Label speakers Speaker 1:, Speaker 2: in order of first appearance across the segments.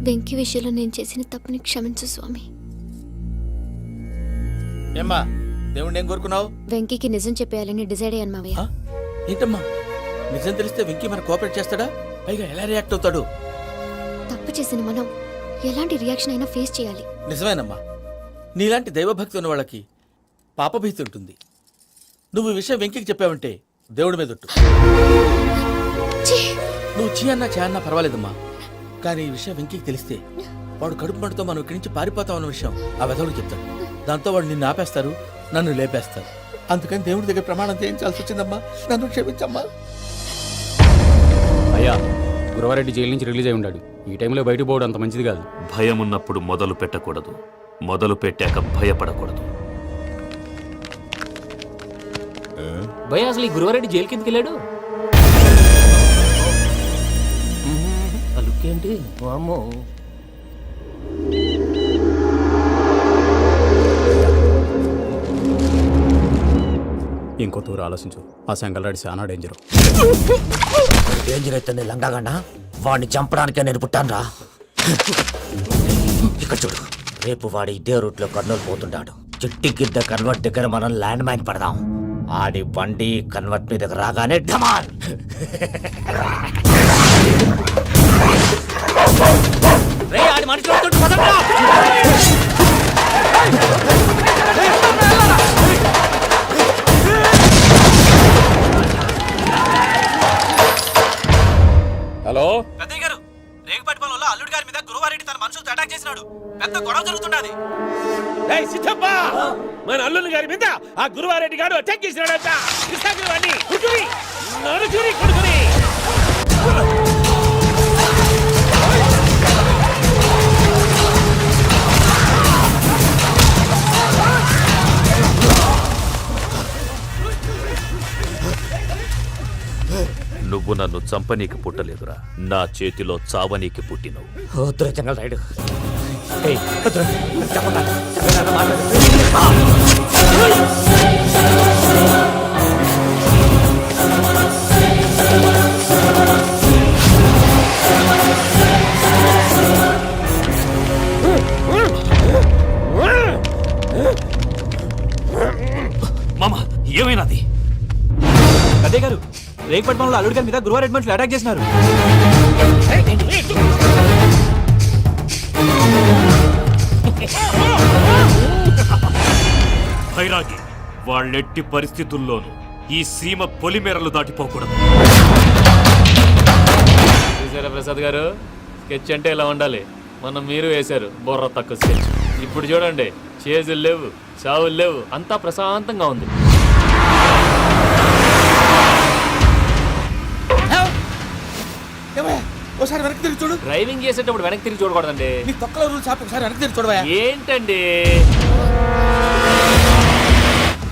Speaker 1: వెంకీ విషయంలో నేను చేసిన తప్పుని క్షమించు స్వామి.
Speaker 2: ఏమ్మా దేవుణ్ణి ఏం కోరుకున్నావు?
Speaker 1: వెంకీకి నిజం చెప్పేయాలని డిసైడ్ అయ్యాను మావయ్య.
Speaker 2: ఏంటమ్మా నిజం తెలిస్తే వెంకీ మన కోఆపరేట్ చేస్తాడా? పైగా ఎలా రియాక్ట్ అవుతాడు?
Speaker 1: తప్పు చేసిన మనం ఎలాంటి రియాక్షన్ అయినా ఫేస్ చేయాలి.
Speaker 2: నిజమేనమ్మా, నీలాంటి దైవభక్తి ఉన్న వాళ్ళకి పాపభీతి ఉంటుంది. నువ్వు ఈ విషయం వెంకీకి చెప్పావంటే దేవుడి మీద ఒట్టు. నువ్వు చీ అన్నా చే అన్నా పర్వాలేదమ్మా, కానీ ఈ విషయం వెంకీకి తెలిస్తే వాడు కడుపు మంటతో మనం ఇక్కడి నుంచి పారిపోతాం అన్న విషయం ఆ వెధవుడు చెప్తాడు. దాంతో వాడు నిన్ను ఆపేస్తారు, నన్ను లేపేస్తారు. అందుకని దేవుడి దగ్గర ప్రమాణం చేయించాల్సి వచ్చిందమ్మా, నన్ను క్షమించమ్మా.
Speaker 3: అయ్యా, గురవారెడ్డి జైలు నుంచి రిలీజ్ అయి ఉన్నాడు. ఈ టైంలో బయటకు పోవడం అంత మంచిది కాదు.
Speaker 4: భయం ఉన్నప్పుడు మొదలు పెట్టకూడదు, మొదలు పెట్టాక భయపడకూడదు.
Speaker 3: భయ అసలు ఈ గురవారెడ్డి జైలు కిందకి వెళ్ళాడు. ఆ లుక్ ఏంటి? వామ్మో. ఇంకో తూరు ఆలోచించు. ఆ సంగల్రాడి చాలా డేంజర్.
Speaker 5: డేంజర్ అయితే లంగాగన్నా వాడిని చంపడానికే నేను పుట్టానురా. ఇక్కడ చూడు, రేపు వాడు ఇదే రూట్ లో కర్నూలు పోతుంటాడు. చిట్టి గిద్ద కన్వర్ట్ దగ్గర మనం ల్యాండ్ మైన్ పడదాం. ఆడి బండి కన్వర్ట్ మీ దగ్గర రాగానే ఢమాల్. ఆడి మనిషి
Speaker 3: హలో
Speaker 5: పెద్దయ్య గారు, రేగుపాటి పొలంలో అల్లుడి గారి మీద గురువారెడ్డి తన మనుషులతో అటాక్ చేసినాడు. పెద్ద గొడవ జరుగుతున్నది.
Speaker 6: మన అల్లుడి గారి మీద ఆ గురువారెడ్డి గారు అటాక్ చేసినాడట. కొడుకుని
Speaker 4: నువ్వు నన్ను చంపనీకి పుట్టలేదురా, నా చేతిలో చావనీకి పుట్టినవు.
Speaker 5: జంగల్ రైడ్.
Speaker 4: మామ ఏమైనాది?
Speaker 5: పెద్దయ్య గారు, రేగుపాటి పొలంలో అల్లుడి గారి మీద గురువారెడ్డి మనుషులు అటాక్ చేసినారు.
Speaker 4: భైరాగి, వాళ్ళెట్టి పరిస్థితుల్లోనూ ఈ సీమ పొలిమేరలు దాటిపోకూడదు.
Speaker 3: చూసారా ప్రసాద్ గారు, స్కెచ్ అంటే ఇలా ఉండాలి. మనం మీరు వేశారు బొర్ర తక్కువ స్కెచ్. ఇప్పుడు చూడండి, చేజులు లేవు, చావులు లేవు, అంతా ప్రశాంతంగా ఉంది.
Speaker 2: ఒకసారి వెనక్కి తిరిగి చూడు.
Speaker 3: డ్రైవింగ్ చేసేటప్పుడు వెనక్కి తిరిగి చూడకూడదండి.
Speaker 2: నీ తొక్కలో రూల్స్ ఆపి ఒకసారి వెనక్కి తిరిగి చూడవా.
Speaker 3: ఏంటండి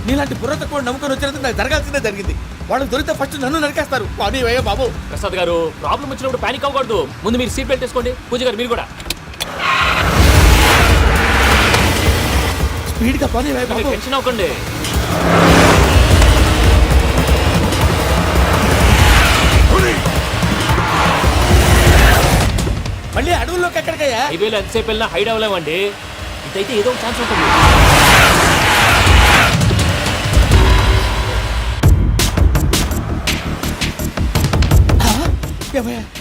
Speaker 2: నీలాంటి బుర్ర తక్కువ నమ్ముకొని వచ్చినందుకు నాకు జరగాల్సిందే జరిగింది. వాళ్ళు దొరికితే ఫస్ట్ నన్ను నరికేస్తారు. పానీ వయ్యా బాబు.
Speaker 3: ప్రసాద్ గారు, ప్రాబ్లం వచ్చినప్పుడు పానిక్ అవ్వకూడదు. ముందు మీరు సీట్ బెల్ట్ వేసుకోండి. పూజ గారు మీరు కూడా
Speaker 2: స్పీడ్గా పానీ వయ్యా బాబు.
Speaker 3: టెన్షన్ అవ్వకండి.
Speaker 2: మళ్ళీ అడవుల్లోకి ఎక్కడికయ్యా?
Speaker 3: హైవేలో ఎంతసేపు వెళ్ళినా హైడ్ అవ్వలేమండి. ఇదైతే ఏదో ఒక ఛాన్స్ ఉంటుంది.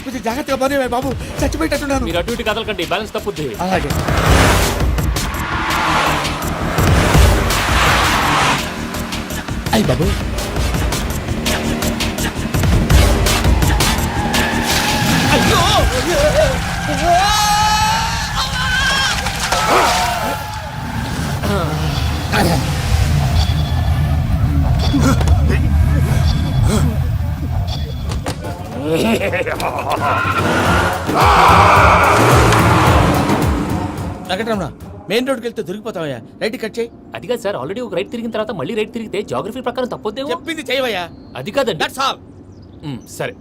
Speaker 2: కొంచెం జాగ్రత్తగా పని బాబు, చచ్చిపోయేటట్టున్నాను.
Speaker 3: మీరు అటు ఇటు కదలకండి, బ్యాలెన్స్ తప్పుద్ది.
Speaker 2: అలాగే. అయ్యి బాబు, అయ్యో వెంకటరమణ, మెయిన్ రోడ్కి వెళ్తే దొరికిపోతావయ్యా. రైట్ కట్ చేయి.
Speaker 3: అది కాదు సార్, ఆల్రెడీ ఒక రైట్ తిరిగిన తర్వాత మళ్ళీ రైట్ తిరిగితే జాగ్రఫీ ప్రకారం తప్పొద్దేమో.
Speaker 2: చెప్పింది చేయవయ్యా.
Speaker 3: అది కాదండి.
Speaker 2: That's all.
Speaker 3: సరే.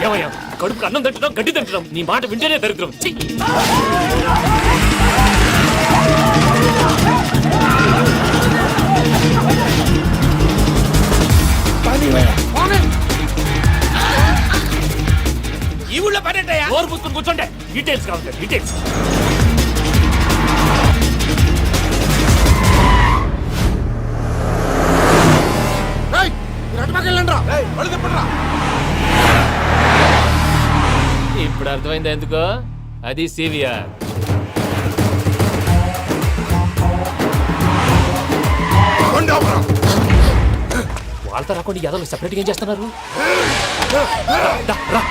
Speaker 3: ఏమయ్యా, కడుపుకు అన్నం తింటున్నాం, గడ్డి తింటున్నాం, నీ మాట వింటేనే దరిద్రం.
Speaker 2: పానీ వయ్యా. ఈ ఊళ్ళో పని ఏంటయ్యా?
Speaker 3: నోరు పుస్తకం కూర్చోండి. డీటెయిల్స్ కావాలి, డీటెయిల్స్. ఇప్పుడు అర్థమైంది ఎందుకో. అది సివిఆర్. వాళ్ళతో రాకుండా యాదవ్ సెపరేట్గా ఏం చేస్తున్నారు? రా, రా.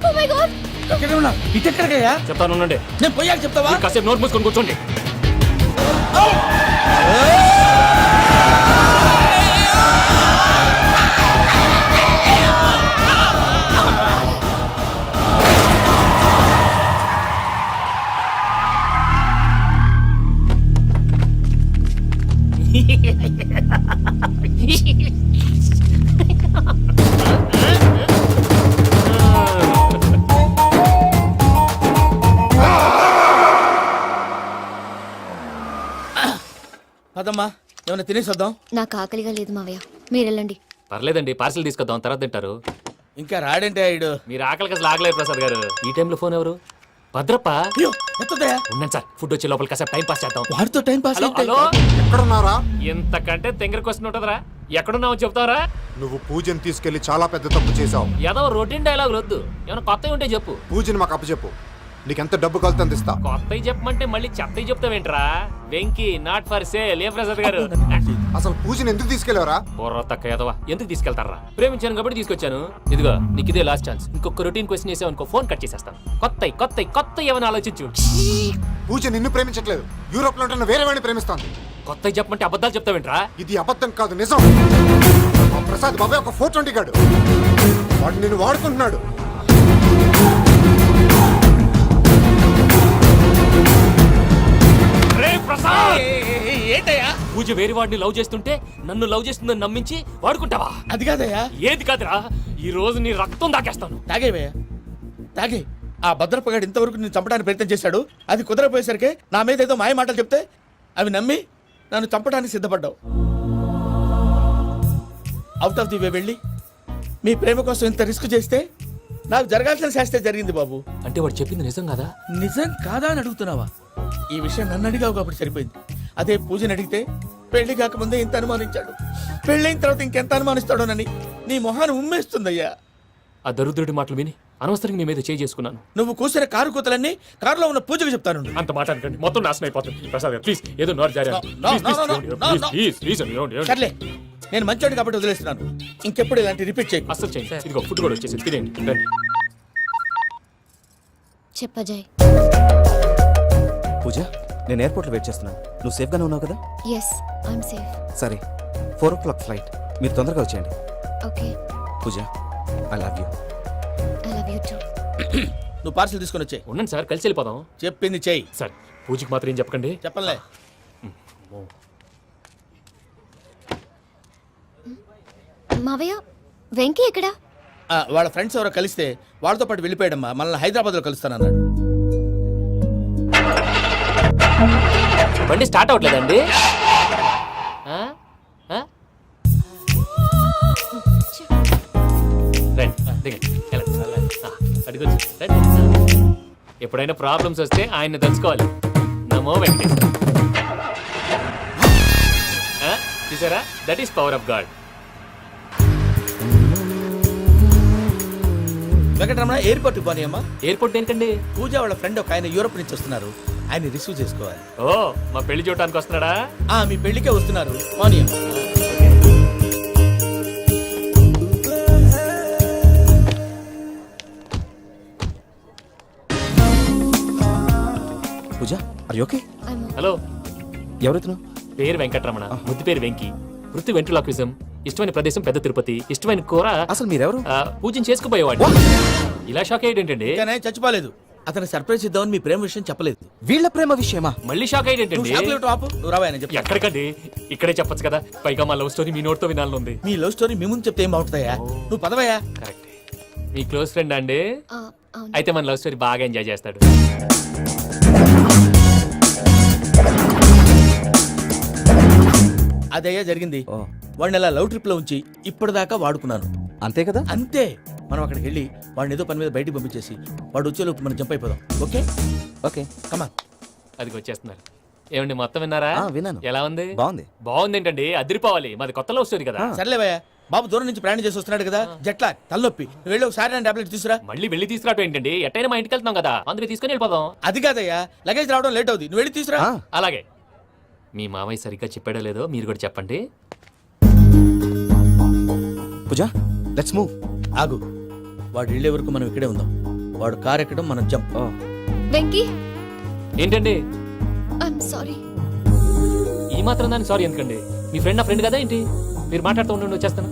Speaker 1: Oh my God!
Speaker 2: ఎక్కడ ఉన్నా? ఇటు ఎక్కడికయ్యా?
Speaker 3: చెప్తాను ఉండండి.
Speaker 2: నేను పోయాక చెప్తావా?
Speaker 3: మీరు కాసేపు నోట్ మూసుకొని కూర్చోండి.
Speaker 2: అదమ్మా ఏమైనా తినేసి వద్దాం.
Speaker 1: నాకు ఆకలిగా లేదు మావయ్య, మీరు వెళ్ళండి.
Speaker 3: పర్లేదండి, పార్సిల్ తీసుకొద్దాం, తర్వాత తింటారు.
Speaker 2: ఇంకా రాడంటే ఆయుడు.
Speaker 3: మీరు ఆకలికి అసలు ఆగలేదు ప్రసాద్ గారు. ఈ టైంలో ఫోన్ ఎవరు? భద్రప్ప.
Speaker 2: అయ్యో ఎత్తదయ్యా.
Speaker 3: ఉన్నాను సార్, ఫుడ్ వచ్చే లోపల కాసేపు టైం పాస్ చేద్దాం.
Speaker 2: వాడితో టైం పాస్
Speaker 3: హలో, హలో.
Speaker 7: ఎక్కడున్నారా?
Speaker 3: ఇంతకంటే తెంగర క్వశ్చన్ ఉంటుందిరా. ఎక్కడున్నావు చెప్తావరా?
Speaker 7: నువ్వు పూజని తీసుకెళ్లి చాలా పెద్ద తప్పు చేశావు.
Speaker 3: ఏదో రొటీన్ డైలాగ్ వద్దు, ఏమైనా కొత్తవి ఉంటే చెప్పు.
Speaker 7: పూజని మాకు అప్పచెప్పు. నీకెంత డబ్బు కలితే అంత ఇస్తా.
Speaker 3: కొత్తవి చెప్పమంటే మళ్ళీ చెత్తవి చెప్తావేంట్రా? Venky not for sale. ఏ ప్రసాద్ గారు?
Speaker 7: అసలు పూజని ఎందుకు తీసుకెళ్లేవరా?
Speaker 3: బుర్ర తక్క ఏదవా, ఎందుకు తీసుకెళ్తారా? ప్రేమించాను కాబట్టి తీసుకొచ్చాను. ఇదిగో నీకు ఇదే లాస్ట్ ఛాన్స్. ఇంకొక రొటీన్ క్వశ్చన్ చేసావు అనుకో, ఫోన్ కట్ చేసేస్తాను. కొత్త ఏమైనా ఆలోచించు.
Speaker 7: పూజ నిన్ను ప్రేమించట్లేదు, యూరోప్ లో ఉంటున్న వేరే వాడిని ప్రేమిస్తాంది.
Speaker 3: కొత్తవి చెప్పమంటే అబద్ధాలు చెప్తావేంట్రా?
Speaker 7: ఇది అబద్ధం కాదు, నిజం. మా ప్రసాద్ బాబాయ్ ఒక 420 గాడు, వాడు నిన్ను వాడుకుంటున్నాడు.
Speaker 2: ఏంటయ్యా?
Speaker 3: పూజ వేరే వాడిని లవ్ చేస్తుంటే నన్ను లవ్ చేస్తుందని నమ్మించి వాడుకుంటావా?
Speaker 2: అది కాదయ్యా.
Speaker 3: ఏది కాదురా, ఈ రోజు నీ రక్తం దాకేస్తాను.
Speaker 2: తాగేవయ్యా తాగే. ఆ భద్రపగాడు ఇంతవరకు నేను చంపడానికి ప్రయత్నం చేశాడు. అది కుదరపోయేసరికి నా మీద ఏదో మాయ మాటలు చెప్తే అవి నమ్మి నన్ను చంపడానికి సిద్ధపడ్డావు. అవుట్ ఆఫ్ ది వే వెళ్ళి మీ ప్రేమ కోసం ఇంత రిస్క్ చేస్తే నాకు జరగాల్సిన శాస్త్రే జరిగింది బాబు.
Speaker 3: అంటే వాడు చెప్పింది నిజం కదా?
Speaker 2: నిజం కాదా అని అడుగుతున్నావా? ఈ విషయం నన్ను అడిగావు కాబట్టి సరిపోయింది. అదే పూజని అడిగితే పెళ్లి కాకముందే ఇంత అనుమానించాడు, పెళ్ళైన తర్వాత ఇంకెంత అనుమానిస్తాడోనని నీ మొహాన్ని ఉమ్మేస్తుందయ్యా.
Speaker 3: ఆ దరిద్రుడి మాటలు విని అనవసరంగా నీ మీద చేయి చేసుకున్నాను.
Speaker 2: నువ్వు కూసిన కారు కూతలన్నీ కారులో ఉన్న పూజకు చెప్తాను.
Speaker 3: అంత మాట అనకండి, మొత్తం నాశనం అయిపోతుంది. ప్రసాద్ గారు ప్లీజ్, ఏదో నోరు జారీ.
Speaker 2: సర్లే, నేను మంచోడు కాబట్టి వదిలేస్తున్నాను. ఇంకెప్పుడు ఇలాంటి రిపీట్ చేయకు.
Speaker 3: అస్సలు చేయండి. ఇదిగో ఫుడ్ కూడా వచ్చేసి తినేయండి. రండి.
Speaker 1: చెప్పజాయ్.
Speaker 8: పూజ, నేను ఎయిర్పోర్ట్లో వెయిట్ చేస్తున్నాను. నువ్వు సేఫ్గానే ఉన్నావు కదా?
Speaker 1: Yes, I'm safe.
Speaker 8: సరే, 4 o'clock ఫ్లైట్. మీరు తొందరగా వచ్చేయండి.
Speaker 1: Okay.
Speaker 8: Pooja, I love you.
Speaker 1: I love you too.
Speaker 2: నువ్వు పార్సల్ తీసుకొని వచ్చాయి.
Speaker 3: ఉండండి సార్, కలిసి వెళ్ళిపోదాం.
Speaker 2: చెప్పింది చెయ్యి.
Speaker 3: సార్ పూజకి మాత్రం ఏం చెప్పకండి.
Speaker 2: చెప్పలే.
Speaker 1: మావయ్య, వెంకీ ఎక్కడా?
Speaker 2: వాళ్ళ ఫ్రెండ్స్ ఎవరో కలిస్తే వాళ్ళతో పాటు వెళ్ళిపోయాడమ్మా. మనల్ని హైదరాబాద్లో కలుస్తానన్నాడు.
Speaker 3: బండి స్టార్ట్ అవ్వట్లేదండి. ఎప్పుడైనా ప్రాబ్లమ్స్ వస్తే ఆయన్ని తెలుసుకోవాలి. నమో వెంకటేశ్వర. చూసారా, that is power of God.
Speaker 2: Venkataramana airport పోనీ అమ్మా.
Speaker 3: ఎయిర్పోర్ట్ ఏంటండి?
Speaker 2: పూజ వాళ్ళ ఫ్రెండ్ ఒక ఆయన యూరోప్ నుంచి వస్తున్నారు, ఆయన రిసీవ్ చేసుకోవాలి.
Speaker 3: ఓ, మా పెళ్లి చూడటానికి వస్తున్నాడా?
Speaker 2: మీ పెళ్లికే వస్తున్నారు. పోనీ అమ్మా.
Speaker 8: పూజ, ఆర్ యు ఓకే?
Speaker 3: హలో,
Speaker 8: ఎవరైతును?
Speaker 3: పేరు వెంకటరమణ, ముద్దు పేరు వెంకి, వృత్తి వెంట్రులాక్విజం, ఇష్టమైన ప్రదేశం పెద్ద తిరుపతి, ఇష్టమైన కూర.
Speaker 8: అసలు మీరెవరు?
Speaker 3: పూజను చేసుకుపోయేవాడు. ఇలా షాక్ అయ్యేటండి.
Speaker 2: కానీ చచ్చిపోలేదు. అతను సర్ప్రైజ్ ఇద్దామని మీ ప్రేమ విషయం చెప్పలేదు.
Speaker 8: వీళ్ళ ప్రేమ విషయమా?
Speaker 3: మళ్ళీ షాక్ అయ్యేటండి.
Speaker 2: నువ్వు రావా అని చెప్పి.
Speaker 3: ఎక్కడికండి, ఇక్కడే చెప్పొచ్చు కదా. పైగా మా లవ్ స్టోరీ మీ నోట్తో వినాలని ఉంది.
Speaker 2: మీ లవ్ స్టోరీ మీ ముందు చెప్తే ఏం బాగుంటుందయ్యా? నువ్వు పదవయ్యా.
Speaker 3: కరెక్ట్. మీ క్లోజ్ ఫ్రెండ్ అండి?
Speaker 1: అవును.
Speaker 3: అయితే మన లవ్ స్టోరీ బాగా ఎంజాయ్ చేస్తాడు.
Speaker 2: అదయ్యా జరిగింది.
Speaker 8: ఓ
Speaker 2: వాడిని అలా లవ్ ట్రిప్ లో ఉంచి ఇప్పటిదాకా వాడుకున్నాను.
Speaker 8: అంతే కదా.
Speaker 2: అంతే. మనం అక్కడికి వెళ్ళి వాడిని ఏదో పని మీద బయటికి పంపించేసి వాడు వచ్చేలోపు మనం జంప్ అయిపోదాం. ఓకే
Speaker 8: ఓకే
Speaker 2: కమా.
Speaker 3: అది వచ్చేస్తున్నారు. ఏమండి మొత్తం విన్నారా?
Speaker 8: విన్నాను.
Speaker 3: ఎలా ఉంది?
Speaker 8: బాగుంది.
Speaker 3: బాగుంది ఏంటండి, అదిరిపోవాలి. మాది కొత్త లవ్ స్టోరీ కదా.
Speaker 2: సర్లేవయ్యా, బాబు దూరం నుంచి ప్రయాణం చేసి వస్తున్నాడు కదా, జట్లా తలనొప్పి. నువ్వు వెళ్ళి ఒకసారి నా టాబ్లెట్ తీసుకురా.
Speaker 3: మళ్ళీ వెళ్ళి తీసుకురావటం ఏంటండి? ఎట్టైనా మా ఇంటికి వెళ్తున్నాం కదా, అందుకే తీసుకొని వెళ్ళిపోదాం.
Speaker 2: అది కాదయ్యా, లగేజ్ రావడం లేట్ అవుతుంది. నువ్వు వెళ్ళి తీసుకురా.
Speaker 3: అలాగే. మీ మామయ్య సరిగ్గా చెప్పాడో లేదో మీరు కూడా చెప్పండి.
Speaker 8: పూజ లెట్స్ మూవ్.
Speaker 2: ఆగు, వాడు వెళ్ళే వరకు మనం ఇక్కడే ఉందాం. వాడు కార్ ఎక్కడం, మనం జంప్.
Speaker 1: వెంకీ,
Speaker 3: ఏంటండి
Speaker 1: ఐఎమ్ సారీ.
Speaker 3: ఈ మాత్రం దానికి సారీ ఎందుకండి? మీ ఫ్రెండ్ నా ఫ్రెండ్ కదా ఏంటి? మీరు మాట్లాడుతూ ఉండండి, వచ్చేస్తాను.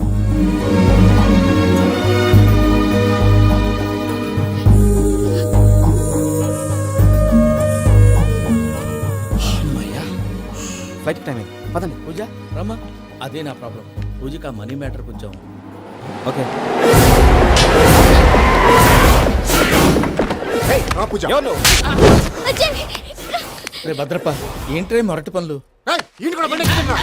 Speaker 8: ఫ్లైట్ టైం అయింది, పదండి.
Speaker 2: పూజ రమ్మా. అదే నా ప్రాబ్లం. పూజకి ఆ మనీ మ్యాటర్ కొంచెం.
Speaker 8: ఓకే.
Speaker 7: పూజ
Speaker 2: రే భద్రప్ప, ఏంట్రే మొరటి పనులు?
Speaker 7: ఏయ్, ఈయన కూడా బండి ఎక్కుతున్నా.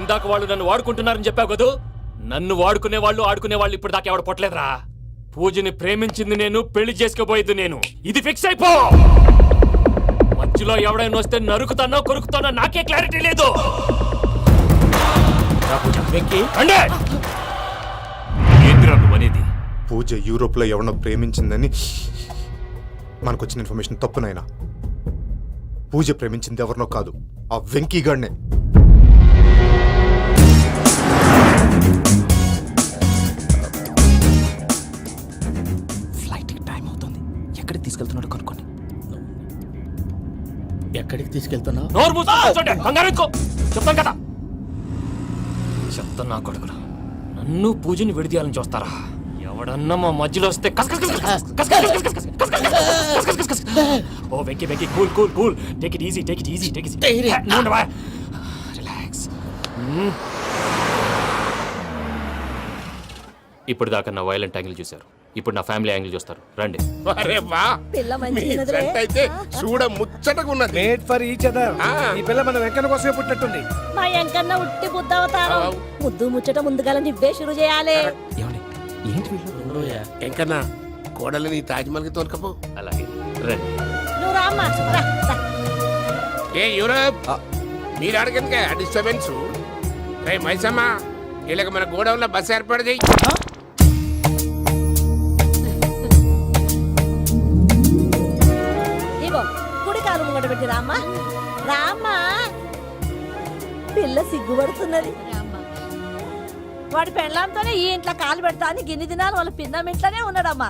Speaker 3: ఇందాక వాళ్ళు నన్ను వాడుకుంటున్నారని చెప్పావు కదూ. నన్ను వాడుకునే వాళ్ళు ఆడుకునే వాళ్ళు ఇప్పుడు దాకా ఎవడు పొట్టలేదురా. పూజని ప్రేమించింది నేను, పెళ్లి చేసుకోబోయేది నేను. ఇది ఫిక్స్ అయిపో. మధ్యలో ఎవడైనా వస్తే నరుకుతానో కొరుకుతానో నాకే క్లారిటీ లేదు.
Speaker 9: పూజ యూరోప్ లో ఎవరినో ప్రేమించిందని మనకొచ్చిన ఇన్ఫర్మేషన్ తప్పునైనా. పూజ ప్రేమించింది ఎవరినో కాదు, ఆ వెంకీ గాడినే.
Speaker 8: ఫ్లైట్ టైం అవుతుంది. ఎక్కడికి తీసుకెళ్తున్నాడు కనుక్కోండి.
Speaker 2: ఎక్కడికి తీసుకెళ్తున్నావు?
Speaker 3: నోరు మూసుకో, కంగారు ఎక్కు. చెప్తాను కదా. చెప్తాను నా కొడుకులు, నన్ను పూజని విడిదీయాలని చూస్తారా? ఎవడన్నా మా మధ్యలో వస్తే ఓ Venky Venky, cool cool cool, take it easy, take it easy, take it easy. Relax. ఇప్పుడు దాకా నా వైలెంట్ యాంగిల్ చూశారు, ఇప్పుడు నా ఫ్యామిలీ యాంగిల్ చూస్తారు. రండి.
Speaker 6: అరే వా, మీ జంట అయితే చూడ ముచ్చటగా ఉన్నది.
Speaker 10: Made for each other. ఈ పిల్ల మన వెంకన్న కోసమే పుట్టినట్టుంది.
Speaker 11: మా వెంకన్న ఉట్టి బుద్ధవతారం. ముద్దు ముచ్చట ముందుగా నువ్వే షురు చేయాలి.
Speaker 8: ఏమండి ఏంటి వీళ్ళు?
Speaker 6: ఎంకన్నా కోడలని తాజ్మహల్ కి తోలుకపో.
Speaker 3: అలాగే రండి.
Speaker 11: నువ్వు రామ్మా, రా, రా.
Speaker 6: ఏ యూరోప్, మీరు అడగనుక డిస్టర్బెన్స్. రే మైసమ్మ, వీళ్ళకి మన గోడౌన్లో బస్సు ఏర్పాటు చేయి.
Speaker 11: ఇగో కుడి కాలు ముంగట పెట్టి రామ్మా, రామ్మా. పిల్ల సిగ్గుపడుతున్నది. వాడి పెళ్ళాంతోనే ఈ ఇంట్లో కాలు పెడతా అని గిన్ని దినాలు వాళ్ళ పిన్నం ఇంట్లోనే ఉన్నాడమ్మా.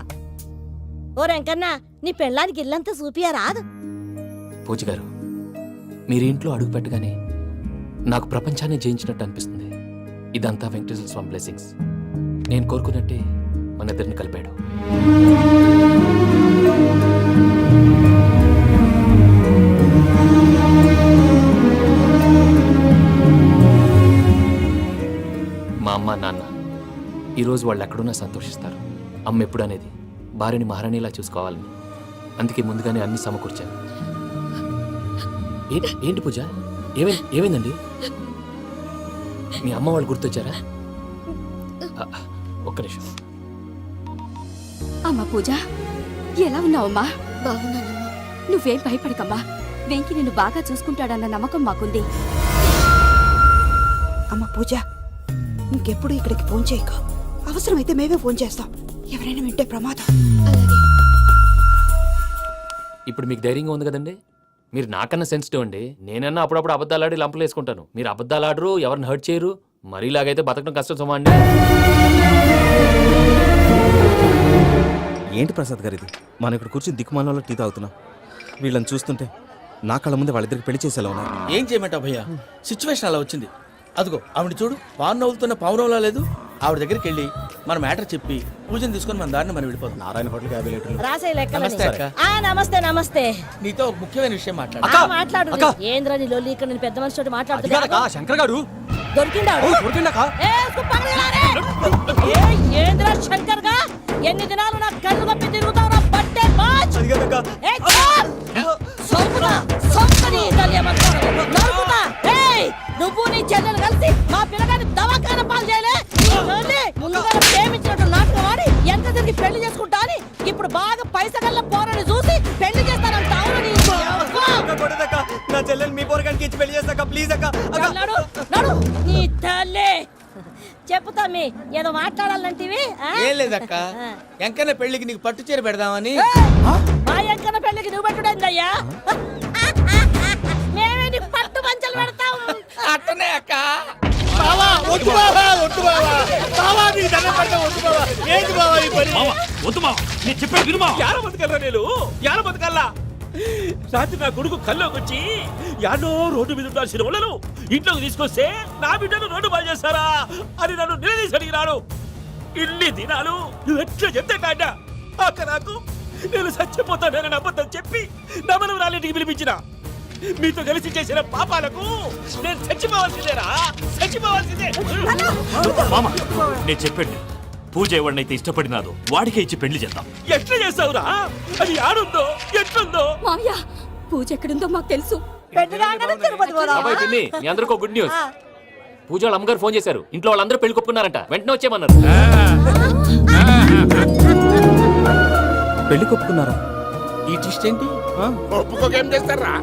Speaker 11: ఓ వెంకన్న నీ పెళ్ళానికి ఇల్లంతా చూపియా రాదు.
Speaker 3: పూజ గారు, మీరు ఇంట్లో అడుగు పెట్టగానే నాకు ప్రపంచాన్ని జయించినట్టు అనిపిస్తుంది. ఇదంతా వెంకటేశ్వర స్వామి బ్లెస్సింగ్స్. నేను కోరుకున్నట్టే మన ఇద్దరిని కలిపాడు. మా అమ్మ నాన్న ఈరోజు వాళ్ళు ఎక్కడున్నా సంతోషిస్తారు. అమ్మ ఎప్పుడు అనేది భార్యని మహారాణిలా చూసుకోవాలని. అందుకే ముందుగానే అన్ని సమకూర్చాను. ఏంటి పూజ, ఏమైందండి? మీ అమ్మ వాళ్ళు గుర్తొచ్చారా? ఒక్క నిమిషం.
Speaker 1: అమ్మా పూజ, ఎలా ఉన్నావమ్మా? బాగున్నానమ్మా. నువ్వేం భయపడకమ్మా. వెంకి నిన్ను బాగా చూసుకుంటాడన్న నమ్మకం మాకుంది.
Speaker 12: అమ్మ పూజ, ఇంకెప్పుడు ఇక్కడికి ఫోన్ చేయకు. అవసరమైతే మేమే ఫోన్ చేస్తాం. ఎవరైనా వింటే ప్రమాదం.
Speaker 1: అలాగే.
Speaker 3: ఇప్పుడు మీకు ధైర్యంగా ఉంది కదండి. మీరు నాకన్నా సెన్సిటివ్ అండి. నేనన్నా అప్పుడప్పుడు అబద్ధాలు ఆడి లంపలు వేసుకుంటాను. మీరు అబద్ధాలు ఆడరు, ఎవరిని హర్ట్ చేయరు. మరి ఇలాగైతే బతకడం కష్టం సుమా అండి.
Speaker 8: ఏంటి ప్రసాద్ గారు ఇది? మనం ఇక్కడ కూర్చుని దిక్కుమాలలో టీ తాగుతున్నాం. వీళ్ళని చూస్తుంటే నా కళ్ళ ముందే వాళ్ళిద్దరికి పెళ్లి చేసేలా ఉన్నారు.
Speaker 2: ఏం చేయమంటావు భయ్యా, సిచ్యువేషన్ అలా వచ్చింది. అదిగో ఆవిడ చూడు, పాను నవ్వులుతున్న పావునవ్వులా లేదు. ఆవిడ దగ్గరికి వెళ్ళి మన మ్యాటర్ చెప్పి పూజను తీసుకొని మన దారిని మనం వెళ్ళిపోతాం.
Speaker 8: నారాయణ హోటల్కి 50 లీటర్లు.
Speaker 11: రాసే లెక్క.
Speaker 2: నమస్తే అక్క.
Speaker 11: నమస్తే నమస్తే.
Speaker 2: నీతో ఒక ముఖ్యమైన విషయం మాట్లాడు.
Speaker 11: మాట్లాడు. ఏంద్రా నీ లొల్లి? ఇక్కడ నేను పెద్ద మనిషితో మాట్లాడుతున్నా.
Speaker 8: శంకర్ గారు
Speaker 11: దొరికిండాడు. ఏంద్రా శంకర్ గా? ఎన్ని దినాలు నా కళ్ళు కప్పి తిరుగుతావు? బట్టే బాచ్. నువ్వు నీ చెల్లెలు కలిసి మా పిల్లగాని దవాఖాన పాలు చేయలే. ముందుగా ప్రేమించినట్టు నాటకం ఆడి ఎంత తిరిగి పెళ్లి చేసుకుంటా అని ఇప్పుడు బాగా పైసగల్ల పోరని చూసి పెళ్లి చేస్తానంట.
Speaker 8: నా చెల్లెలు మీ పోరగానికి ఇచ్చి పెళ్లి చేస్తాక ప్లీజ్ అక్క.
Speaker 11: నడు నీ తల్లి. చెప్పుతా మీ ఏదో మాట్లాడాలంటివి.
Speaker 2: ఏం లేదక్క, ఎంకన్న పెళ్లికి నీకు పట్టు చీర పెడదామని.
Speaker 11: మా ఎంకన్న పెళ్లికి నువ్వు పెట్టుడైందయ్యా? మేమే నీకు పట్టు పంచలు పెడతాం.
Speaker 2: అట్టనే అక్క.
Speaker 10: రాత్రి నా కొడుకు కల్లోకి వచ్చి యాడో రోడ్డు మీద ఉండాల్సిన వాళ్ళను ఇంట్లోకి తీసుకొస్తే నా బిడ్డను రోడ్డు బాగా చేస్తారా అని నన్ను నిలదీసి అడిగినాడు. ఇన్ని దినాలు నువ్వు ఎట్లా చెప్తే కాట అక్క నాకు నేను చచ్చిపోతానని అబద్ధం చెప్పి నమ్మను రాలేటికి పిలిపించిన. మీతో కలిసి చేసిన పాపాలకు నేను చచ్చిపోవాల్సిందేరా, చచ్చిపోవాల్సిందే.
Speaker 4: మామ, నేను చెప్పండి, పూజ ఎవరినైతే ఇష్టపడినాదో వాడికే ఇచ్చి పెళ్లి చేద్దాం.
Speaker 10: ఎట్లా చేస్తావురా? అది ఆడుందో ఎట్లుందో.
Speaker 1: మామయ్య, పూజ ఎక్కడుందో మాకు తెలుసు.
Speaker 3: బాబాయ్ పిన్ని, మీ అందరికీ గుడ్ న్యూస్. పూజ వాళ్ళ అమ్మగారు ఫోన్ చేశారు. ఇంట్లో వాళ్ళందరూ పెళ్లి కొప్పుకున్నారంట. వెంటనే వచ్చేయమన్నారు.
Speaker 8: పెళ్లి కొప్పుకున్నారా?
Speaker 2: ఈ ట్విస్ట్ ఏంటి?
Speaker 6: ఒప్పుకోకేం చేస్తారా?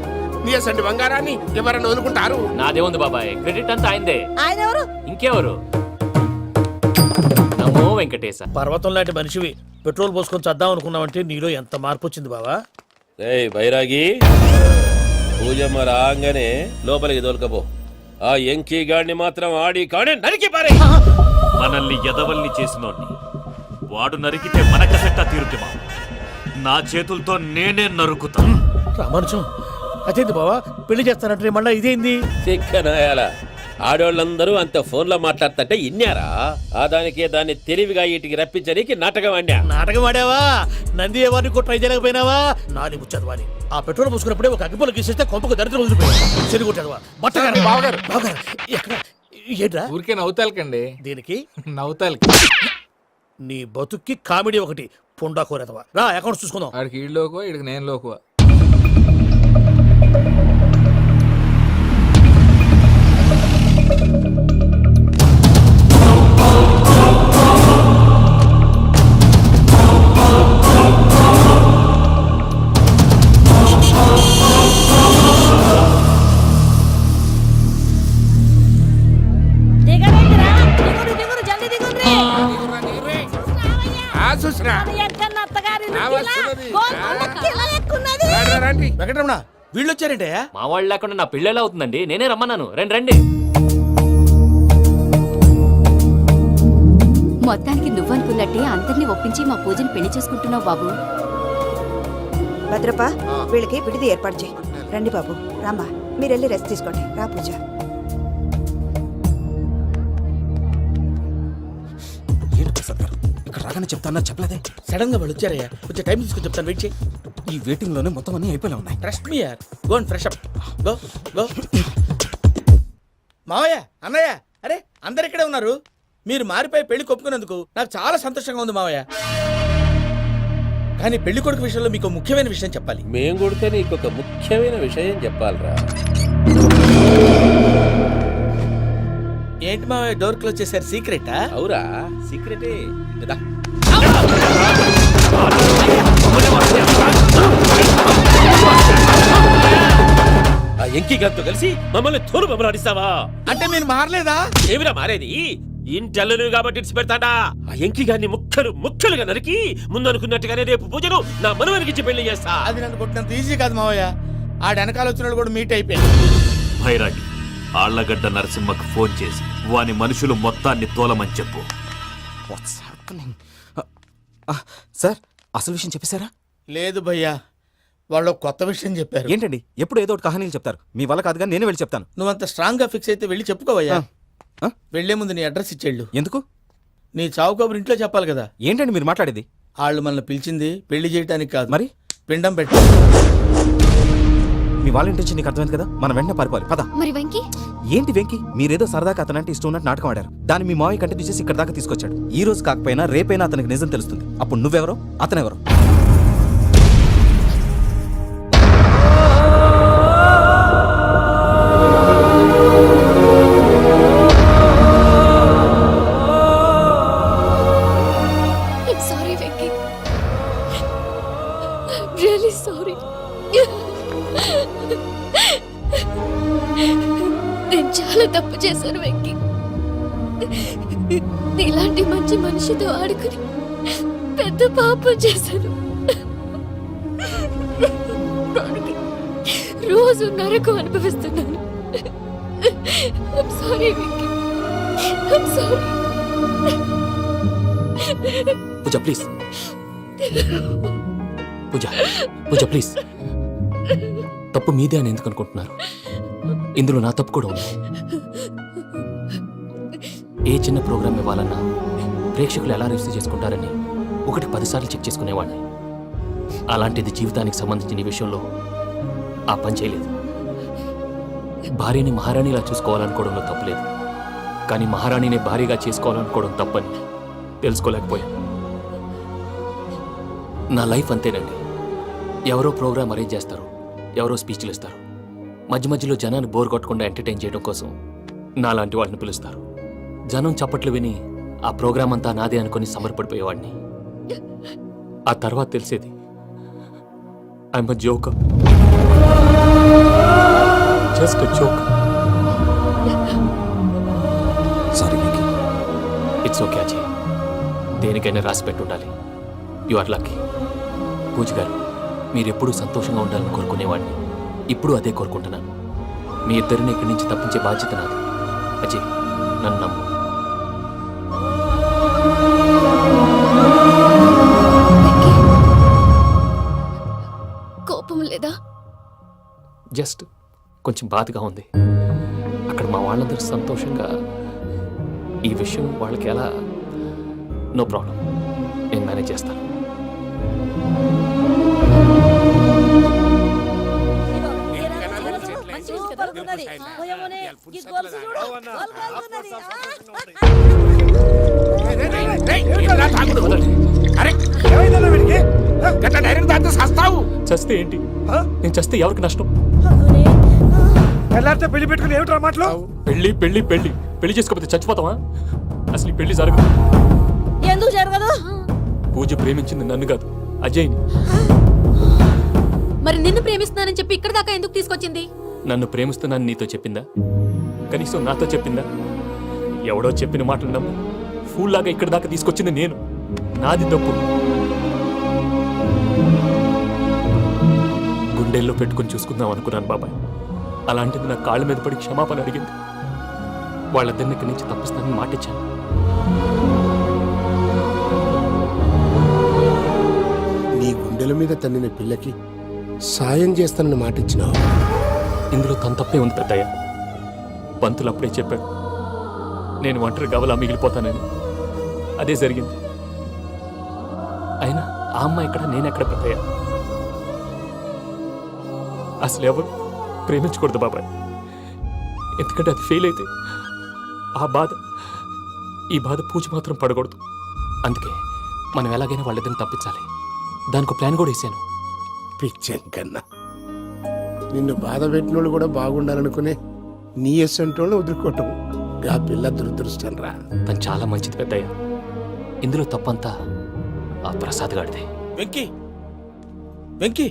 Speaker 6: నీ అసంటి బంగారాన్ని ఎవరైనా వదులుకుంటారు?
Speaker 3: నాదేముంది బాబాయ్, క్రెడిట్ అంతా ఆయనదే.
Speaker 11: ఆయన ఎవరు?
Speaker 3: ఇంకెవరు? నమో వెంకటేశ.
Speaker 10: పర్వతం లాంటి మనిషివి పెట్రోల్ పోసుకొని చద్దాం అనుకున్నావంటే నీలో ఎంత మార్పు వచ్చింది బావా.
Speaker 13: బైరాగి, పూజమ్మ రాగానే లోపలికి దొరకపో. ఆ ఎంకీ గాడిని మాత్రం ఆడి కాడే నరికి పారే.
Speaker 4: మనల్ని ఎదవల్ని చేసినోడ్ని వాడు నరికితే మనకసెట్టా తీరుతుమా? నా చేతులతో నేనే నరుకుతా.
Speaker 10: రామానుజం, అదేంటి బావా పెళ్లి చేస్తానంటే మళ్ళా ఇదేంది?
Speaker 13: చిక్కనాయాల ఆడోళ్ళందరూ అంత ఫోన్లో మాట్లాడుతుంటే ఇన్నారా? ఆ దానికే దాన్ని తెలివిగా వీటికి రప్పించడానికి నాటకం ఆడా.
Speaker 10: నాటకం ఆడావా? నంది ఎవరిని ట్రై చేయలేకపోయినావా? నాది ముచ్చదవాని. ఆ పెట్రోల్ పోసుకున్నప్పుడే ఒక అగ్గిపుల్ల గీసేస్తే కొంపకు దరిద్రం వదిలిపోయాడు. చెరుగుట్టదవా బట్టగారు. బావగారు బావగారు ఎక్కడ? ఏంట్రా
Speaker 6: ఊరికే నవ్వుతాలకండి.
Speaker 10: దీనికి
Speaker 6: నవ్వుతాలకి
Speaker 10: నీ బతుక్కి కామెడీ ఒకటి. పుండా కోరేదవా. రా అకౌంట్స్ చూసుకుందాం.
Speaker 6: ఆడికి ఈడులోకో ఇడికి నేను లోకో.
Speaker 2: వెంకటరమణ, వీళ్ళు వచ్చారంటే?
Speaker 3: మా వాళ్ళు లేకుండా నా పెళ్ళేలా అవుతుందండి? నేనే రమ్మన్నాను. రండి రండి.
Speaker 1: మొత్తానికి నువ్వనుకున్నట్టే అందరినీ ఒప్పించి మా పూజని పెళ్లి చేసుకుంటున్నావు బాబు.
Speaker 12: భద్రప్ప వీళ్ళకి విడిది ఏర్పాటు చేయి. రండి బాబు, రామ్మా, మీరు వెళ్ళి రెస్ట్ తీసుకోండి. రా పూజ.
Speaker 8: ఏంటి ప్రసాద్ గారు ఇక్కడ రాగానే చెప్తానా చెప్పలేదే?
Speaker 2: సడన్ గా వాళ్ళు వచ్చారయ్యా, కొంచెం టైం తీసుకొని చెప్తాను, వెయిట్ చేయి.
Speaker 8: ఈ వెయిటింగ్ లోనే మొత్తం అన్ని అయిపోయినా ఉన్నాయి.
Speaker 2: ట్రస్ట్ మీ యార్, go and fresh up. Go go. మావయ్య, అన్నయ్య, అరే అందరు ఇక్కడే ఉన్నారు. మీరు మారిపోయి పెళ్లి కొప్పుకున్నందుకు నాకు చాలా సంతోషంగా ఉంది మావయ్య. కానీ పెళ్లి కొడుకు విషయంలో మీకు ముఖ్యమైన విషయం చెప్పాలి.
Speaker 13: మేం కొడితే నీకు ఒక ముఖ్యమైన విషయం చెప్పాలిరా.
Speaker 2: ఏంటి మావయ్య డోర్ క్లోజ్ చేశారు? సీక్రెటా?
Speaker 13: అవురా, సీక్రెటే. కదా ఆ ఎంకి గారితో కలిసి మమ్మల్ని తోలు బొమ్మలాడిస్తావా?
Speaker 2: అంటే మీరు మారలేదా?
Speaker 13: ఏమిరా మారేది? ఇంటల్లు కాబట్టి ఇడిచి పెడతాడా? ఆ ఎంకి గారిని ముక్కలు ముక్కలుగా నరికి ముందనుకున్నట్టుగానే రేపు పూజను నా మనవరికిచ్చి పెళ్లి చేస్తా.
Speaker 2: అది నన్ను కొట్టినంత ఈజీ కాదు మావయ్య. ఆడ వెనకాల వచ్చిన కూడా మీట్ అయిపోయింది.
Speaker 4: భైరాగి ఆళ్లగడ్డ నరసింహకు ఫోన్ చేసి వాని మనుషులు మొత్తాన్ని తోలమని చెప్పు.
Speaker 8: What's happening? సార్, అసలు విషయం చెప్పేశారా?
Speaker 2: లేదు భయ్యా, వాళ్ళు కొత్త విషయం చెప్పారు.
Speaker 8: ఏంటండి ఎప్పుడు ఏదో ఒకటి కహానీలు చెప్తారు? మీ వల్ల కాదుగా, నేనే వెళ్ళి చెప్తాను.
Speaker 2: నువ్వంత స్ట్రాంగ్ గా ఫిక్స్ అయితే వెళ్ళి చెప్పుకోవయ్యా. వెళ్లే ముందు నీ అడ్రస్ ఇచ్చేళ్ళు.
Speaker 8: ఎందుకు?
Speaker 2: నీ చావు కబురు ఇంట్లో చెప్పాలి కదా.
Speaker 8: ఏంటండి మీరు మాట్లాడేది?
Speaker 2: వాళ్ళు మనల్ని పిలిచింది పెళ్లి చేయడానికి కాదు,
Speaker 8: మరి
Speaker 2: పిండం పెట్టి.
Speaker 8: మీ వాళ్ళ ఇంటెన్షన్ నీకు అర్థమైంది కదా, మనం వెంటనే పారిపోవాలి. పద.
Speaker 1: మరి వెంకీ?
Speaker 8: ఏంటి వెంకి? మీరేదో సరదాగా అతనంటే ఇష్టం ఉన్నట్టు నాటకం ఆడారు. దాన్ని మీ మావయ్య కంటిన్యూ చేసి ఇక్కడ దాకా తీసుకొచ్చాడు. ఈ రోజు కాకపోయినా రేపైనా అతనికి నిజం తెలుస్తుంది. అప్పుడు నువ్వెవరో అతనెవరో.
Speaker 1: Sorry Venky, really sorry. నేను చాలా తప్పు చేశాను వెంకీ. నీలాంటి మంచి మనిషితో ఆడుకుని పెద్ద పాపం చేశాను. రోజు నరకం అనుభవిస్తున్నాను. Sorry Venky, sorry.
Speaker 3: Pooja please. Pooja, Pooja please. తప్పు మీదే అని ఎందుకు అనుకుంటున్నారు? ఇందులో నా తప్పు కూడా ఉంది. ఏ చిన్న ప్రోగ్రామ్ ఇవ్వాలన్నా ప్రేక్షకులు ఎలా రిసీవ్ చేసుకుంటారని 1-10 సార్లు చెక్ చేసుకునేవాడిని. అలాంటిది జీవితానికి సంబంధించిన ఈ విషయంలో ఆ పని చేయలేదు. భార్యని మహారాణిలా చూసుకోవాలనుకోవడంలో తప్పులేదు, కానీ మహారాణిని భార్యగా చేసుకోవాలనుకోవడం తప్పని తెలుసుకోలేకపోయాను. నా లైఫ్ అంతేనండి. ఎవరో ప్రోగ్రామ్ అరేంజ్ చేస్తారు, ఎవరో స్పీచ్లు ఇస్తారు. మధ్య మధ్యలో జనాన్ని బోర్ కొట్టకుండా ఎంటర్టైన్ చేయడం కోసం నాలాంటి వాళ్ళని పిలుస్తారు. జనం చప్పట్లు విని ఆ ప్రోగ్రామ్ అంతా నాదే అనుకుని సమర్పడిపోయేవాడిని. ఆ తర్వాత తెలిసేది I'm a joker, just a joker.
Speaker 8: Sorry Venky.
Speaker 3: It's okay Ajay, దేనికైనా రాసి పెట్టుండాలి. You are lucky. Pooja garu, మీరెప్పుడూ సంతోషంగా ఉండాలని కోరుకునేవాడిని. ఇప్పుడు అదే కోరుకుంటున్నాను. మీ ఇద్దరిని ఇక్కడి నుంచి తప్పించే బాధ్యత నాది. అజయ్, నన్ను నమ్ము.
Speaker 1: కోపం లేదా?
Speaker 3: జస్ట్ కొంచెం బాధగా ఉంది. అక్కడ మా వాళ్ళందరూ సంతోషంగా ఈ విషయం వాళ్ళకి ఎలా. నో ప్రాబ్లం, నేను మేనేజ్ చేస్తాను. చస్తే ఏంటి? నేను చస్తే ఎవరికి నష్టం?
Speaker 10: పెళ్లి పెట్టుకుని ఏమిట్రా మాటలు?
Speaker 3: పెళ్లి పెళ్లి పెళ్లి పెళ్లి చేసుకోకపోతే చచ్చిపోతావా? అసలు ఈ పెళ్లి జరగదు.
Speaker 11: ఎందుకు జరగదు?
Speaker 3: పూజ ప్రేమించింది నన్ను కాదు, అజయ్ని.
Speaker 1: మరి నిన్ను ప్రేమిస్తున్నానని చెప్పి ఇక్కడ దాకా ఎందుకు తీసుకొచ్చింది?
Speaker 3: నన్ను ప్రేమిస్తున్నాను నీతో చెప్పిందా? కనీసం నాతో చెప్పిందా? ఎవడో చెప్పిన మాటలు నమ్ము ఫూల్ లాగా ఇక్కడ దాకా తీసుకొచ్చింది నేను. నాది తప్పు. గుండెల్లో పెట్టుకుని చూసుకుందాం అనుకున్నాను బాబాయ్. అలాంటిది నా కాళ్ళ మీద పడి క్షమాపణ అడిగింది. వాళ్ళిద్దరిని ఇక్కడి నుంచి తప్పిస్తానని మాటిచ్చాను.
Speaker 6: నీ గుండెల మీద తన్నిన పిల్లకి సాయం చేస్తానని మాట ఇచ్చినావు.
Speaker 3: ఇందులో తన తప్పే ఉంది పెద్దయ్య. పంతులు అప్పుడే చెప్పాడు నేను ఒంటరి గవలా మిగిలిపోతానని. అదే జరిగింది. అయినా ఆ అమ్మాయి ఎక్కడ, నేనెక్కడ పెద్దయ్య? అసలు ఎవరు ప్రేమించకూడదు బాబాయ్. ఎందుకంటే అది ఫెయిల్ అయితే ఈ బాధ పూజ మాత్రం పడకూడదు. అందుకే మనం ఎలాగైనా వాళ్ళిద్దరిని తప్పించాలి. దానికి ప్లాన్ కూడా వేసాను.
Speaker 6: పిచ్చం కన్నా నిన్ను బాధ పెట్టినోళ్ళు కూడా బాగుండాలనుకునే నీ ఎస్సంటోళ్ళు వదులుకోవటం ఆ పిల్ల దురదృష్టం రా.
Speaker 3: తను చాలా మంచిది పెద్దయ్య. ఇందులో తప్పంతా ఆ ప్రసాద్ గాడిదే.
Speaker 2: వెంకీ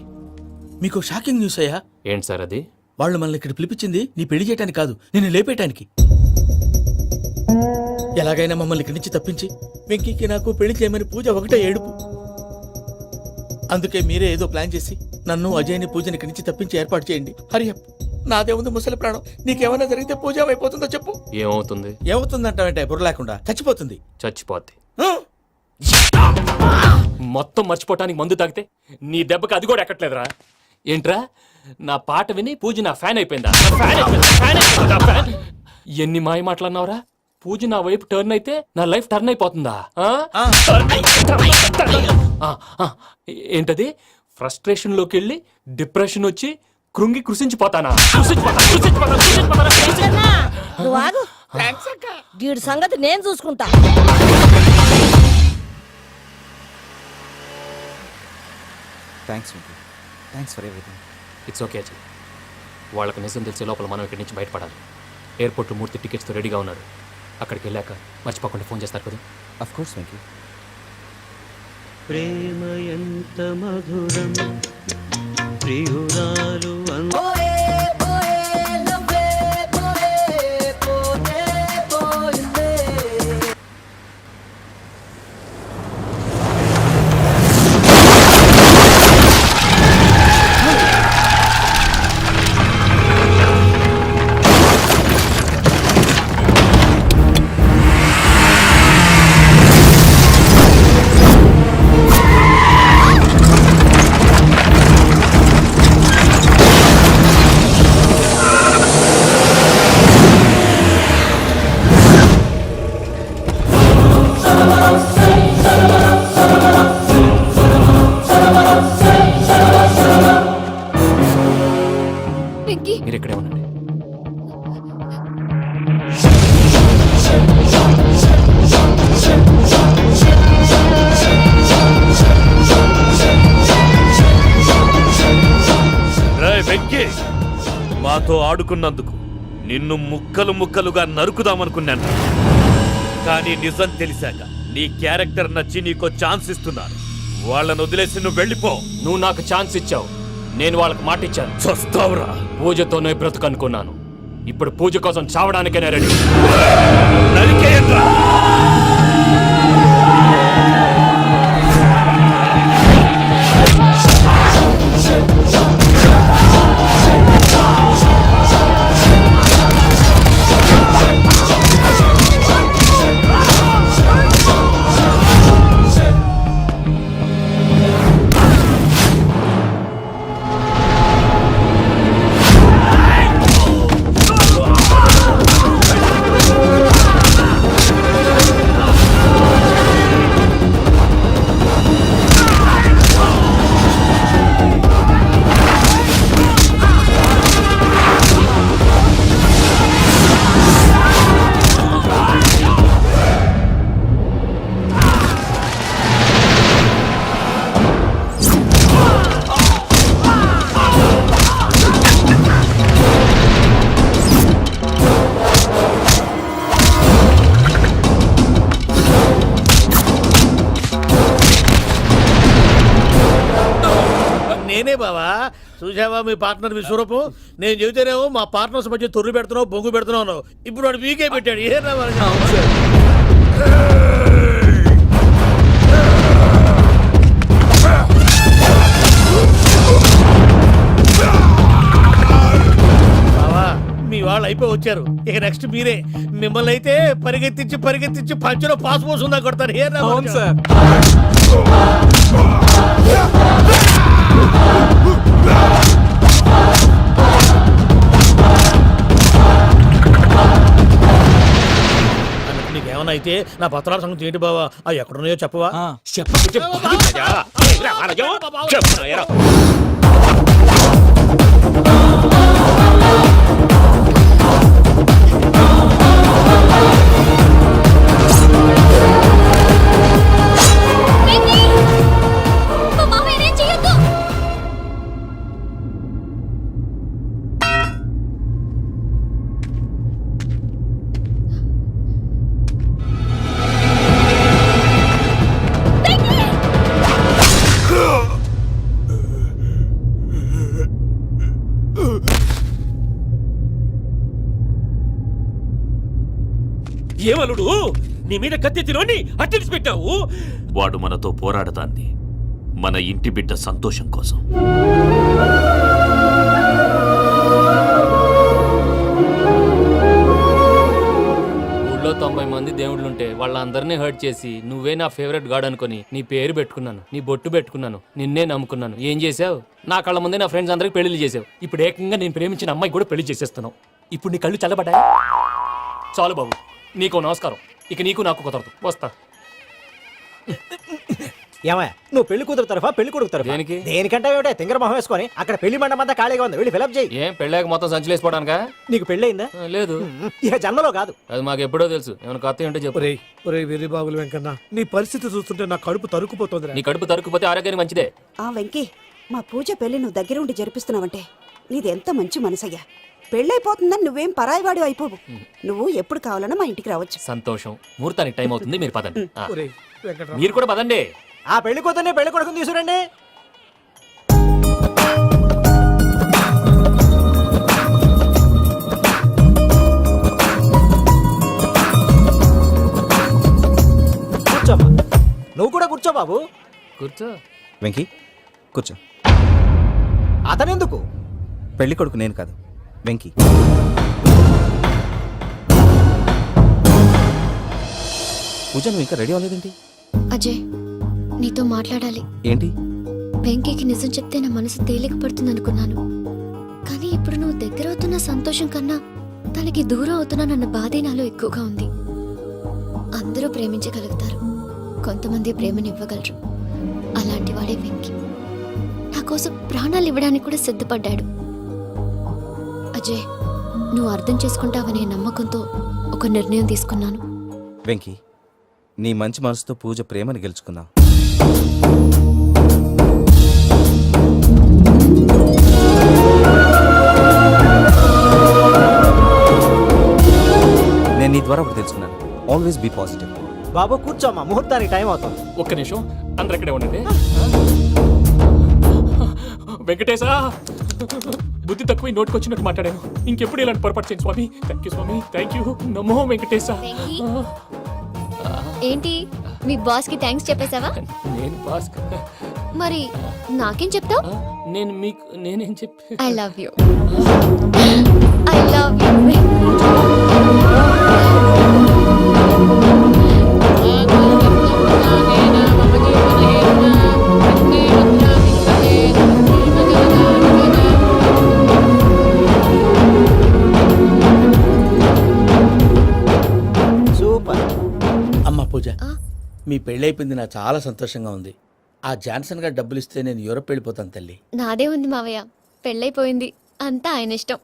Speaker 2: మీకు షాకింగ్ న్యూస్ అయ్యా.
Speaker 3: ఏంటి సార్ అది?
Speaker 2: వాళ్ళు మనల్ని ఇక్కడ పిలిపించింది నీ పెళ్లి చేయటానికి కాదు, నిన్ను లేపేయటానికి. ఎలాగైనా మమ్మల్ని ఇక్కడి నుంచి తప్పించి వెంకీకి నాకు పెళ్లి చేయమని పూజ ఒకటే ఏడుపు. అందుకే మీరే ఏదో ప్లాన్ చేసి నన్ను అజయ్ని పూజని ఇక్కడి నుంచి తప్పించి ఏర్పాటు చేయండి. హరియప్. నాదే ఉంది ముసలి ప్రాణం. నీకేమైనా జరిగితే పూజ అయిపోతుందో చెప్పు.
Speaker 3: ఏమవుతుంది?
Speaker 2: ఏమవుతుందంటావంటే బుర్ర లేకుండా చచ్చిపోతుంది.
Speaker 3: చచ్చిపోద్ది. మొత్తం మర్చిపోవటానికి మందు తాగితే నీ దెబ్బకి అది కూడా ఎక్కట్లేదురా. ఏంట్రా, నా పాట విని పూజ నా ఫ్యాన్ అయిపోయిందా? ఎన్ని మాయ మాటలన్నావురా? పూజ నా వైపు టర్న్ అయితే నా లైఫ్ టర్న్ అయిపోతుందా? ఏంటది? ఫ్రస్ట్రేషన్ లోకి వెళ్ళి డిప్రెషన్ వచ్చి కృంగి కృషించిపోతానా?
Speaker 11: నువ్వు ఆగు. వీడి సంగతి నేను చూసుకుంటా.
Speaker 8: Thanks Venky, thanks for everything.
Speaker 3: It's okay Ajay. వాళ్ళకి నిజం తెలిసే లోపల మనం ఇక్కడి నుంచి బయటపడాలి. ఎయిర్పోర్ట్లో మూర్తి టికెట్స్తో రెడీగా ఉన్నాడు. అక్కడికి వెళ్ళాక మర్చిపోకుండా ఫోన్ చేస్తారు కదా.
Speaker 8: Of course Venky.
Speaker 10: ప్రేమ ఎంత మధురం ప్రియురాలు
Speaker 1: వెంకీ
Speaker 3: మీరు ఇక్కడే ఉండండి.
Speaker 4: రేయ్ వెంకీ, మాతో ఆడుకున్నందుకు నిన్ను ముక్కలు ముక్కలుగా నరుకుదామనుకున్నాను. కానీ నిజం తెలిసాక నీ క్యారెక్టర్ నచ్చి నీకో ఛాన్స్ ఇస్తున్నాను. వాళ్ళను వదిలేసి నువ్వు వెళ్ళిపో.
Speaker 3: నువ్వు నాకు ఛాన్స్ ఇచ్చావు, నేను వాళ్ళకి మాట ఇచ్చాను.
Speaker 4: చస్తావురా.
Speaker 3: పూజతోనే బ్రతుకనుకున్నాను. ఇప్పుడు పూజ కోసం చావడానికైనా రెడీ.
Speaker 4: నరికేయండ్రా.
Speaker 10: నేనే బావా. చూసావా మీ పార్ట్నర్ విశ్వరూపం? నేను చెబితేనేమో మా పార్ట్నర్స్ మధ్య తొర్రు పెడుతున్నావు, బొంగు పెడుతున్నావు. ఇప్పుడు వాడు వీకే పెట్టాడు. ఏ బావా, మీ వాళ్ళు అయిపోయి వచ్చారు. ఇక నెక్స్ట్ మీరే. మిమ్మల్ని అయితే పరిగెత్తించి పంచలో పాస్ పోసుందా కొడతారు. ఏ
Speaker 8: సార్.
Speaker 10: అయితే నా పత్రాల సంగతి ఏంటి బావా అవి ఎక్కడున్నాయో చెప్పవా? ఏమలుడు నీ మీద కత్తెత్తిలోని అట్టెలిసి పెట్టావు.
Speaker 4: వాడు మనతో పోరాడతాంది మన ఇంటి బిడ్డ సంతోషం కోసం.
Speaker 3: ఊళ్ళో 90 మంది దేవుళ్ళుంటే వాళ్ళందరినీ హర్ట్ చేసి నువ్వే నా ఫేవరెట్ గాడ్ అనుకుని నీ పేరు పెట్టుకున్నాను, నీ బొట్టు పెట్టుకున్నాను, నిన్నే నమ్ముకున్నాను. ఏం చేసావు? నా కళ్ళ ముందే నా ఫ్రెండ్స్ అందరికి పెళ్లి చేసావు. ఇప్పుడు ఏకంగా నేను ప్రేమించిన అమ్మాయి కూడా పెళ్లి చేసేస్తున్నావు. ఇప్పుడు నీ కళ్ళు చల్లబడ్డాయి. చాలు బాబు, నీకు నమస్కారం. ఇక నీకు నాకు కుదరదు. వస్తా.
Speaker 10: ఏమయ్య నువ్వు పెళ్లి కూతురు తరఫా పెళ్లి కొడుకు తరఫా?
Speaker 3: దేనికి?
Speaker 10: దేనికంటే ఏమిటే తింగర మొహం వేసుకొని అక్కడ పెళ్లి మండపం అంతా ఖాళీగా ఉంది, వెళ్ళి ఫిలప్ చేయి.
Speaker 3: ఏం పెళ్ళాక మొత్తం సంచలేసిపోవడానికా?
Speaker 10: నీకు పెళ్ళయిందా?
Speaker 3: లేదు.
Speaker 10: ఇక జన్మలో కాదు.
Speaker 3: అది మాకు ఎప్పుడో తెలుసు. ఏమైనా కొత్త ఏంటో చెప్పు.
Speaker 10: ఒరే వెర్రి బాగులు వెంకన్న, నీ పరిస్థితి చూస్తుంటే నా కడుపు తరుక్కుపోతుంది.
Speaker 3: నీ కడుపు తరుక్కుపోతే ఆరోగ్యానికి మంచిదే.
Speaker 12: ఆ వెంకీ, మా పూజ పెళ్లి నువ్వు దగ్గర ఉండి జరిపిస్తున్నావంటే నీది ఎంత మంచి మనసయ్యా. పెళ్ళైపోతుందని నువ్వేం పరాయివాడి అయిపోవు. నువ్వు ఎప్పుడు కావాలన్నా మా ఇంటికి రావచ్చు.
Speaker 3: సంతోషం. ముహూర్తానికి టైం అవుతుంది, మీరు పదండి. ఆ.
Speaker 10: ఒరేయ్ వెంకట్రావు,
Speaker 3: మీరు కూడా పదండి.
Speaker 10: ఆ పెళ్లి కూతుర్ని పెళ్లి కొడుకుని తీసుకురండి. కూర్చోమ్మా. నువ్వు కూడా కూర్చో బాబు.
Speaker 3: కూర్చో.
Speaker 8: వెంకీ కూర్చో.
Speaker 10: అతనెందుకు?
Speaker 8: పెళ్లి కొడుకు నేను కాదు, వెంకీ. పూజ నువ్వు ఇంకా రెడీ అవ్వలేదేంటి?
Speaker 1: అజయ్, నీతో మాట్లాడాలి.
Speaker 8: ఏంటి?
Speaker 1: వెంకీకి నిజం చెప్తే నా మనసు తేలిక పడుతుంది అనుకున్నాను. కానీ ఇప్పుడు నువ్వు దగ్గర అవుతున్న సంతోషం కన్నా తనకి దూరం అవుతున్నానన్న బాధే నాలో ఎక్కువగా ఉంది. అందరూ ప్రేమించగలుగుతారు, కొంతమంది ప్రేమనివ్వగలరు. అలాంటి వాడే వెంకీ. నా కోసం ప్రాణాలు ఇవ్వడానికి కూడా సిద్ధపడ్డాడు. అజయ్, నువ్వు అర్థం చేసుకుంటావనే నమ్మకంతో ఒక నిర్ణయం తీసుకున్నాను.
Speaker 8: వెంకీ, నీ మంచి మనసుతో పూజ ప్రేమని గెలుచుకుందాం. నేను నీ ద్వారా ఒకటి తెలుసుకున్నాను. Always be positive.
Speaker 10: బాబు కూర్చోమ్మా, ముహూర్తానికి టైం అవుతుంది.
Speaker 3: ఒక్క నిమిషం, అందరు ఇక్కడే ఉండండి. వెంకటేశా, బుద్ధి తక్కువ నోటికి వచ్చినట్టు మాట్లాడాను. ఇంకెప్పుడు ఇలాంటి పొరపాటు చేయండి స్వామి. థ్యాంక్ యూ స్వామి, థ్యాంక్ యూ. నమో వెంకటేశా.
Speaker 1: ఏంటి, మీ బాస్ కి థ్యాంక్స్ చెప్పేశావా?
Speaker 3: నేను బాస్
Speaker 1: మరి నాకేం చెప్తావు?
Speaker 3: నేను మీకు నేనేం చెప్పి
Speaker 1: I love you. I love you.
Speaker 10: Super.
Speaker 2: అమ్మ పూజ, మీ పెళ్ళైపోయింది, నాకు చాలా సంతోషంగా ఉంది. ఆ జాన్సన్ గారు డబ్బులు ఇస్తే నేను యూరప్ వెళ్ళిపోతాను తల్లి.
Speaker 1: నాదే ఉంది మావయ్య, పెళ్ళైపోయింది, అంతా ఆయన ఇష్టం.